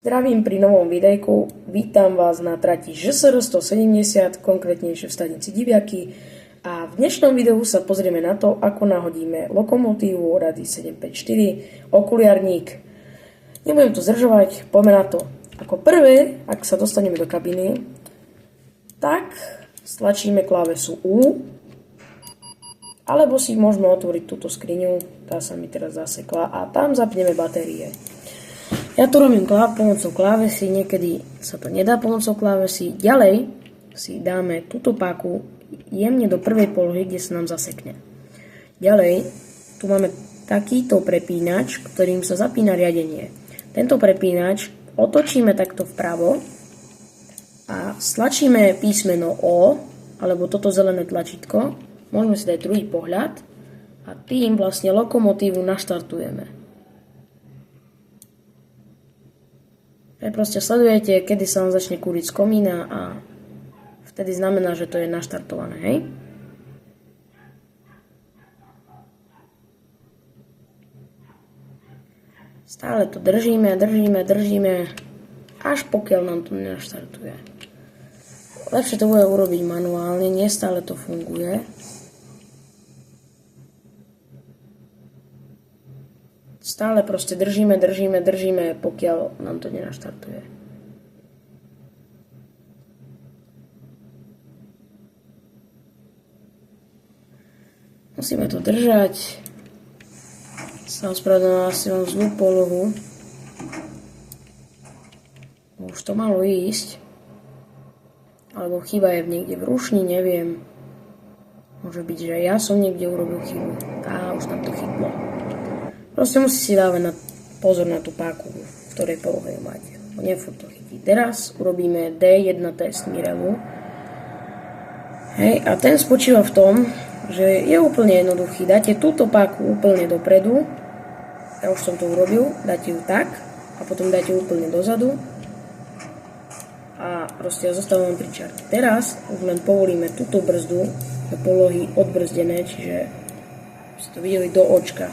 Zdravím pri novom videjku, vítam vás na trati ŽSR 170, konkrétnejšie v stanici Diviaky. A v dnešnom videu sa pozrieme na to, ako nahodíme lokomotívu rady 754, okuliarník. Nebudem to zdržovať, poďme na to. Ako prvé, ak sa dostaneme do kabiny, tak stlačíme klávesu U, alebo si môžeme otvoriť túto skriňu, tá sa mi teraz zasekla, a tam zapneme batérie. Ja to robím pomocou klávesy, niekedy sa to nedá pomocou klávesy. Ďalej si dáme túto páku jemne do prvej polohy, kde sa nám zasekne. Ďalej, tu máme takýto prepínač, ktorým sa zapína riadenie. Tento prepínač otočíme takto vpravo a stlačíme písmeno O, alebo toto zelené tlačítko. Môžeme si dať druhý pohľad a tým vlastne lokomotívu naštartujeme. Proste sledujete, kedy sa vám začne kúriť z komína a vtedy znamená, že to je naštartované, hej? Stále to držíme, až pokiaľ nám to nenaštartuje. Lepšie to bude urobiť manuálne, nie stále to funguje. Stále proste držíme, pokiaľ nám to nenaštartuje. Musíme to držať. Sa ospravedlňujem, asi mám zlú polohu. Už to malo ísť. Alebo chyba je niekde v rušni, neviem. Môže byť, že ja som niekde urobil chybu. Á, už nám to chytlo. Proste musí si dávať pozor na tú páku, v ktorej polohe ju máte. Nefurt to chytí. Teraz urobíme D1 test Mirelu. Hej, a ten spočíva v tom, že je úplne jednoduchý. Dáte túto páku úplne dopredu. Ja už som to urobil. Dáte ju tak a potom dáte ju úplne dozadu. A proste ja zostávam pri čarke. Teraz už len povolíme túto brzdu do polohy odbrzdené, čiže ste to videli do očka.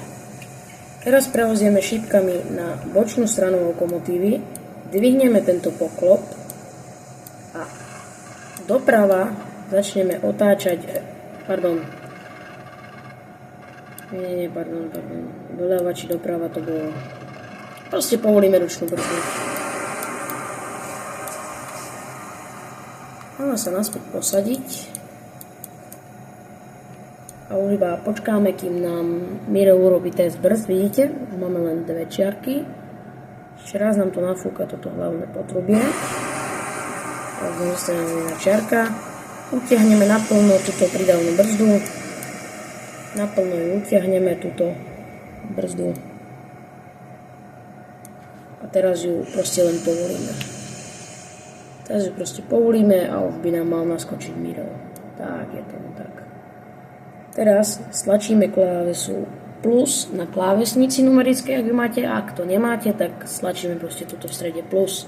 Teraz prevozieme šípkami na bočnú stranu lokomotívy, dvihneme tento poklop a doprava začneme otáčať, doľava či doprava to bolo. Proste povolíme ručnú brzdu. Máme sa naspäť posadiť. A už iba počkáme, kým nám Mirel urobí test brzd, vidíte? Už máme len dve čiarky. Ešte raz nám to nafúka toto hlavné potrubie. A zostane jedna čiarka. Utiahneme naplno túto pridavnú brzdu. Naplno ju utiahneme túto brzdu. A teraz ju proste len povolíme. Teraz ju proste povolíme a už by nám mal naskočiť Mirel. Tak je to tak. Teraz stlačíme klávesu plus na klávesnici numerickej, ak ju máte, a ak to nemáte, tak stlačíme proste tuto v strede plus.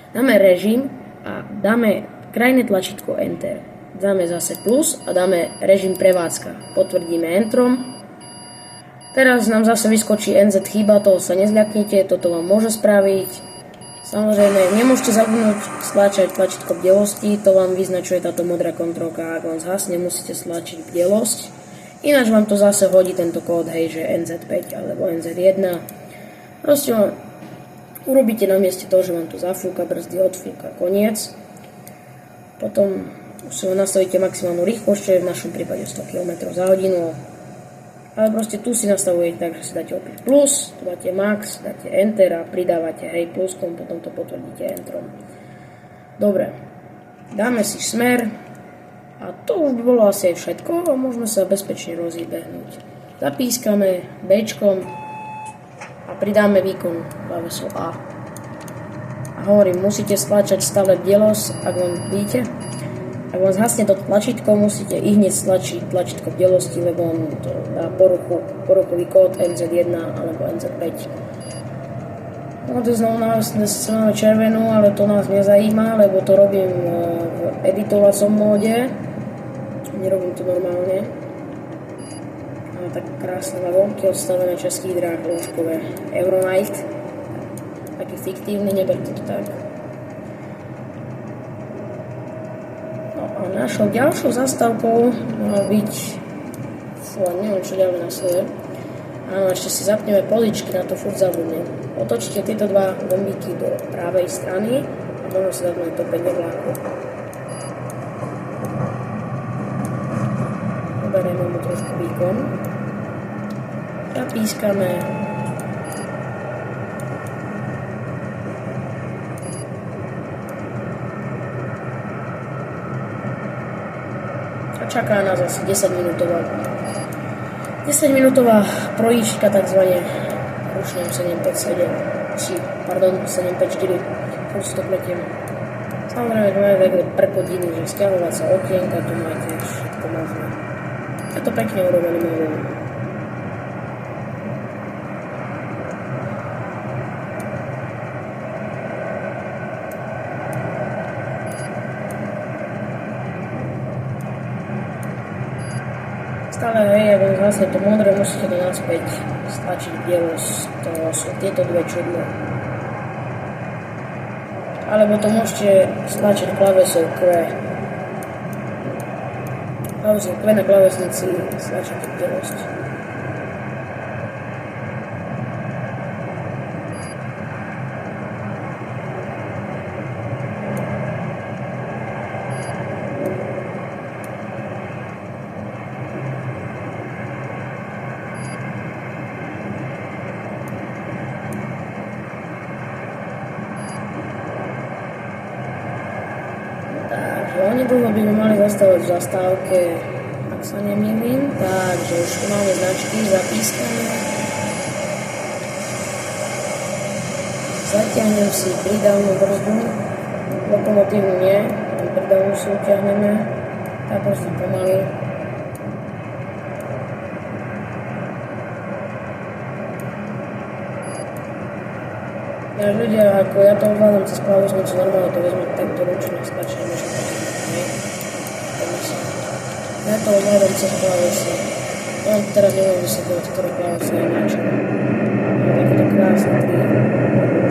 Dáme režim a dáme krajné tlačítko Enter. Dáme zase plus a dáme režim prevádzka. Potvrdíme Enterom. Teraz nám zase vyskočí NZ chyba, toho sa nezľaknite, toto vám môže spraviť. Samozrejme, nemôžete zabudnúť stlačať tlačítko bdelosti, to vám vyznačuje táto modrá kontrolka. Ak vám zhasne, musíte stlačiť bdelosť. Ináč vám to zase hodí tento kód, hej, že NZ5 alebo NZ1. Proste urobíte na mieste to, že vám to zafúka, brzdy, odfúka, koniec. Potom si nastavíte maximálnu rýchlosť, čo je v našom prípade 100 km za hodinu. Ale proste tu si nastavujete tak, že si dáte opäť plus, tu dáte max, dáte enter a pridávate, hej, pluskom, potom to potvrdíte enterom. Dobre, dáme si smer. A to už by bolo asi aj všetko a môžeme sa bezpečne rozbehnúť. Zapískame Bčkom a pridáme výkon klávesu A. A hovorím, musíte stlačať stále bdelosť, ak vám vidíte. Ak vám zhasne to tlačítko, musíte hneď stlačiť tlačítko bdelosti, lebo on to dá poruchový kód NZ1 alebo NZ5. No to znovu máme červenú, ale to nás nezajíma, lebo to robím v editovacom móde. Nerobím to normálne. Máme tak krásne na veľké odstavené českých dráh lúžkové Euronight. Taký nejaký fiktívny, neberte to tak. No a našou ďalšou zastávkou mala byť... neviem, čo ďalej nasleduje. Áno, ešte si zapneme poličky, na to furt zabudnem. Otočte tieto dva gombíky do pravej strany a možno si zapneme to 5 vláku. Uberieme mu trošku výkon. Zapískame. A čaká nás asi 10-minútová projížďka, takzvané rušňom 754, furt si to pletiem. Samozrejme, že majú veľké prkodiny, že stiahovať sa okienka, tu máte všetko možné. Je to pekne urobené majú. Stále, hej, ako zase to modré, musíte to naspäť stlačiť bielo, to sú tieto dve čudné. Alebo to môžete stlačiť klávesou Q. Klávesou Q na klávesnici stlačíte bielosť. Onedlho by mali zastavať v zastávke, ak sa nemýlim, takže už tu máme značky zapískané. Zatiahnem si pridávnu brzdu, lokomotívu nie, len pridávnu si utiahneme, tá proste pomaly. Ja ľudia, ako ja to ovládam cez klávesnicu, normálne to vezme takto ručne, stačí než ja to ovládam cez klávesy. Ja teraz neviem vysvetľovať, ktoré klávesy je načo. Máme takéto krásne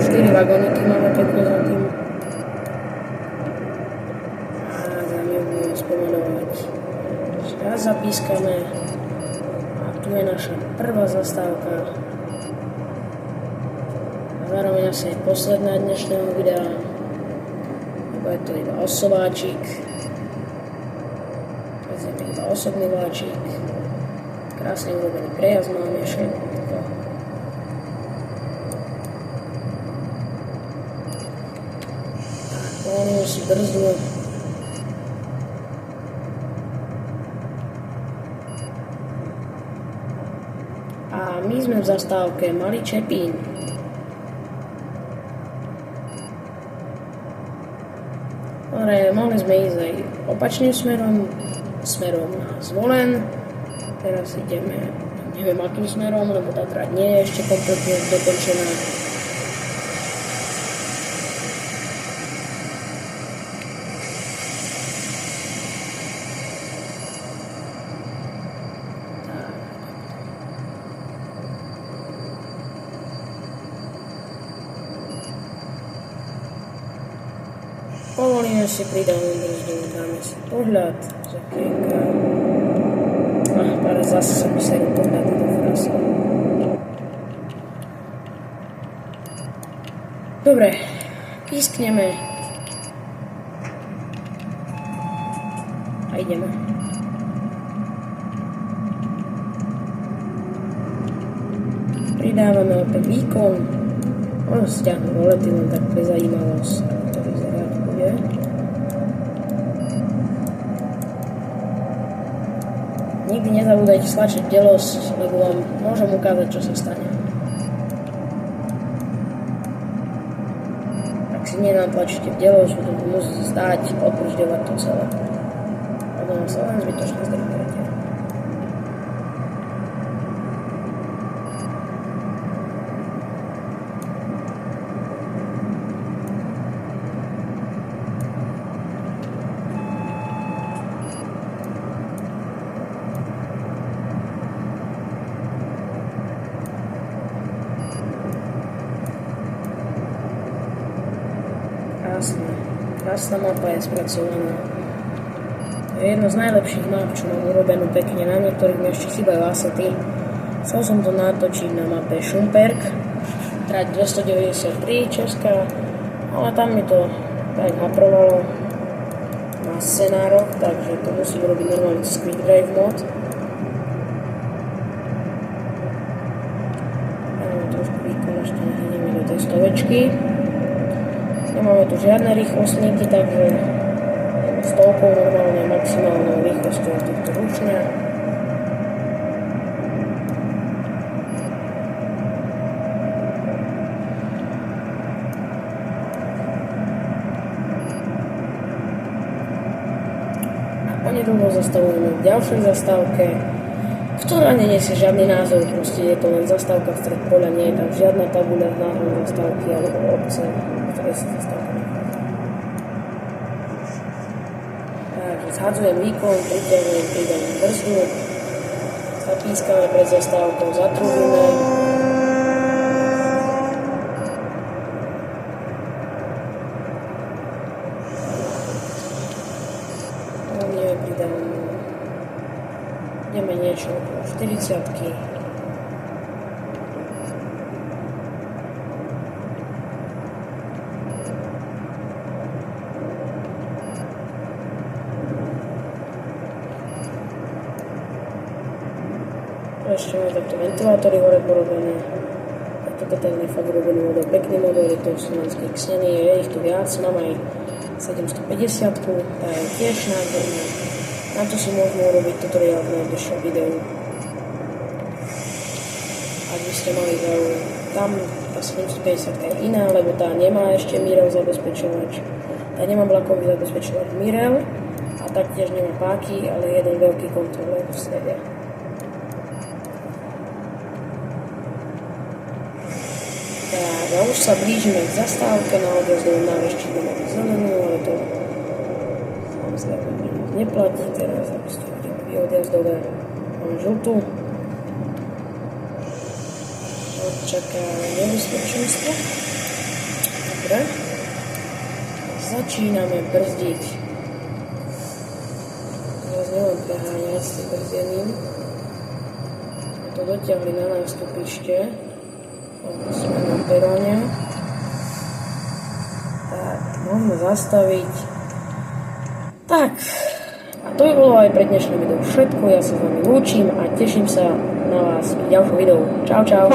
4 vagóniky máme pekne za tým. A za mňu budeme spomenovať. Raz zapískame. A tu je naša prvá zastávka. A zároveň asi aj posledná dnešného videa. Lebo je to iba osobáčik. Iba osobný vláčik. Krásne urobený prejazd máme všetko. Povolím si brzdu. A my sme v zastávke Malý Čepín. Ale mohli sme ísť aj opačným smerom na Zvolen. Teraz ideme, neviem akým smerom, lebo tá trať nie je ešte kompletne dokončená. Povolíme si pridávnu brzdu, dáme si pohľad z okienka. Ale zase sa mi serú pohľady do frasu. Dobre, pískneme. A ideme. Pridávame opäť výkon. Možno stiahnu rolety len tak pre zajímavosť. Nikdy nezabúdajte stlačiť delosť, lebo vám môžem ukázať, čo sa stane. Ak si nenatlačíte delosť, potom to musíte stáť, odbržďovať to celé. Lebo sa len zbytočne zdržiavate. Krásne. Krásna mapa je spracovaná. Je jedno z najlepších map, čo mám urobenú pekne. Na niektorých mi ešte chýbajú asety. Chcel som to natočiť na mape Šumperk, trať 293 Česká, ale tam mi to tak haprovalo na scenároch, takže to musím robiť normálne cez Quick Drive mod. Ja mám trošku výkon, ešte nehneme do tej stovečky. Nemáme tu žiadne rýchlostníky, takže stovkou normálne maximálnou rýchlosťou týchto ručňa. Onedlho zastavujeme v ďalšej zastávke, ktorá neniesie žiadny názov, proste je to len zastávka v stred poľa, nie je tam žiadna tabuľa v názov zastávky alebo obce, ktoré sa zastávka nachádza. Takže zhadzujem výkon, priťahujem, pridám brzdu, zapískame pred zastávkou, zatrubíme. Ideme niečo okolo 40-ky. Ešte máme takto ventilátory hore porobené. Takto detailný fakt urobený model, pekný model, je to slovenský Xenie, je ich tu viac, mám aj 750-ku, tá je tiež nádherná. Na to si môžeme urobiť tutoriál v najbližšom videu. Ak by ste mali záujem. Tam tá 750 je iná, lebo tá nemá ešte Mirel zabezpečovač. Tá nemá vlakový zabezpečovač Mirel a taktiež nemá páky, ale jeden veľký kontroler v strede. Tak, a už sa blížime k zastávke, na odjazdovom náveštíku máme zelenú, ale to samozrejme neplatí teraz, aby ste videli odjazdové. Mám žltú. Odčakáme nebezpečenstvo. Dobre. Začíname brzdiť. Teraz neviem preháňať s tým brzdením. Sme to dotiahli na nástupište. Sme na peróne. Tak, môžeme zastaviť. Tak. To by bolo aj pre dnešné video všetko, ja sa s vami lúčim a teším sa na vás v ďalšom videu. Čau, čau.